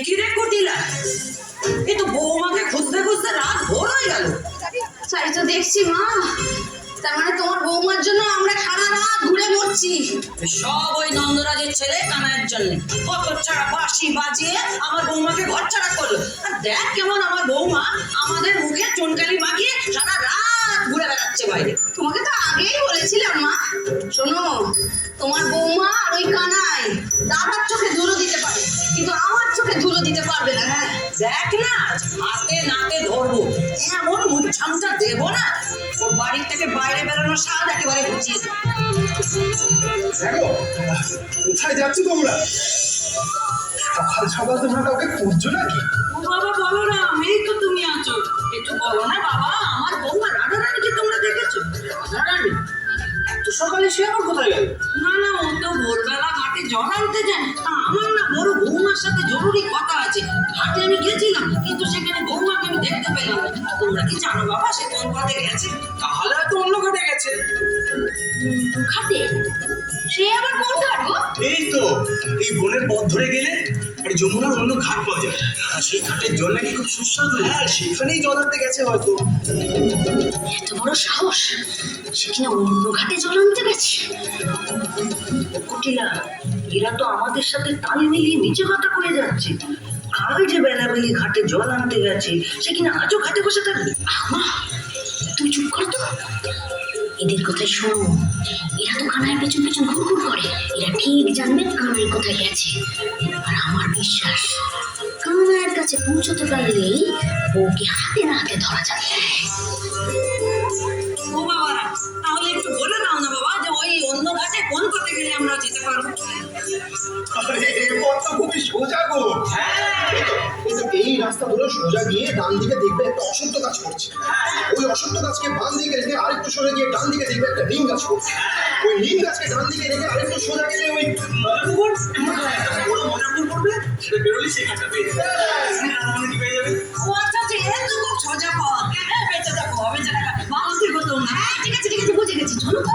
কি রে কুটিলা, এ তো বৌমাকে খুঁজতে খুঁজতে রাত ভোর হয়ে গেল। তাই তো দেখছি মা, তার মানে তোমার বৌমার জন্য আমরা সারা রাত ঘুরে মরছি। সব ওই নন্দরাজের ছেলে কানাইয়ের জন্য কত ছাড়া বাঁশি বাজিয়ে আমার বৌমাকে ঘর ছাড়া করলো। আর দেখ কেমন আমার বৌমা আমাদের মুখে চুনকালি মাখিয়ে সারা রাত ঘুরে বেড়াচ্ছে বাইরে। তোমাকে তো আগেই বলেছিলাম মা, শোনো তোমার বৌমা আর ওই কানাই দাদার চোখে ধুলো দিতে পারে, কিন্তু আমার চোখে ধুলো দিতে পারবে না। হ্যাঁ দেখ না, হাতে নাতে ধরবো, এমন মুছামটা দেবো না ওর বাড়ির থেকে বাইরে বেরোনোর স্বাদ একেবারে ঘুচিয়ে দেবো। দেখো কোথায় যাচ্ছ তোমরা? সকাল সকাল তোমরা কাউকে খুঁজছো নাকি? ও বাবা বলো না, এই তো তুমি আছো, একটু বলো না বাবা, আমার বৌমা রাধারানীকে তোমরা দেখেছো? রাধারানী এত সকালে সে আবার কোথায় গেল? না না, ও তো ভোরবেলা ঘাটে জল আনতে যায়। তা আমার না বড় বৌমার সাথে জরুরি কথা আছে। ঘাটে আমি গেছিলাম, কিন্তু সেখানে বৌমাকে আমি দেখতে পেলাম না। তোমরা কি জানো বাবা সে কোন পথে গেছে? তাহলে তো অন্য ঘাটে গেছে। খাতে সে আবার কোন ঘাট গো? এই তো এই বনের পথ ধরে গেলে আর যমুনার অন্য ঘাট পাওয়া যায়, আর সেই ঘাটের জল নাকি খুব সুস্বাদু। হ্যাঁ সেখানেই জল আনতে গেছে হয়তো। এত বড় সাহস, সে কিনা অন্য ঘাটে জল আনতে গেছে। কুটিলা, এরা তো আমাদের সাথে তাল মিলিয়ে নিচে কথা করে যাচ্ছে। কাল যে বেলাবেলি ঘাটে জল আনতে গেছে, সে কিনা আজও ঘাটে বসে থাকবে। মা তুমি চুপ করো তো, এদের কথাই শোনো। এরা তো কানাইয়ের পেছন পেছন ঘুরঘুর করে, এরা ঠিক জানবে কানাই কোথায় গেছে। আর আমার বিশ্বাস কানাইয়ের কাছে পৌঁছতে পারলেই বউকে হাতে না হাতে ধরা যাবে। ও বাবারা, তাহলে একটু বলে দাও না বাবা যে ওই অন্য ঘাটে কোন পথে গেলে আমরা যেতে পারবো? আরে এই পথ তো খুবই সোজা গো। এই রাস্তা ধরে সোজা গিয়ে ডান দিকে দেখবে একটা অশ্বত্থ গাছ করছে। ওই অশ্বত্থ গাছকে বাম দিকে রেখে আরেকটু সরে গিয়ে ডান দিকে দেখবে একটা নিম গাছ করছে। ওই নিম গাছকে ডান দিকে রেখে আরেকটু সোজা গেলে ওই মজাপুর বড় মজাপুর পড়বে, সেটা বেরোলে সেখানটা পেয়ে যাবে। পেয়ে যাবে। ও আচ্ছা আচ্ছা, এ তো খুব সোজা পথ। হ্যাঁ বেঁচে থাকো, বেঁচে থাকো, ভালো থেকো তোমরা। ঠিক আছে ঠিক আছে, বুঝে গেছি, চলো তো।